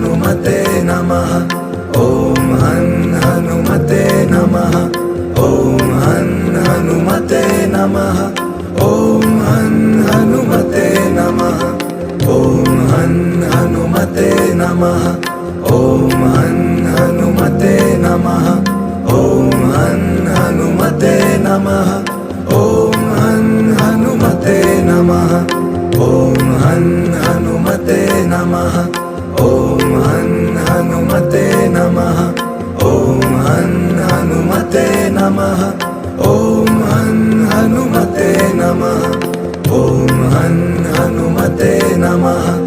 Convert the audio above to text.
हनुमते नमः। ॐ हं हनुमते नमः। ॐ हं हनुमते नमः। ॐ हं हनुमते नमः। ॐ हं हनुमते नमः। ॐ हं हनुमते नमः। ॐ हं हनुमते नमः। ॐ हं हनुमते नमः। ॐ हं हनुमते नमः। ॐ हं हनुमते नमः। ॐ हं हनुमते नमः। ॐ हं हनुमते नमः। ॐ हं हनुमते नमः।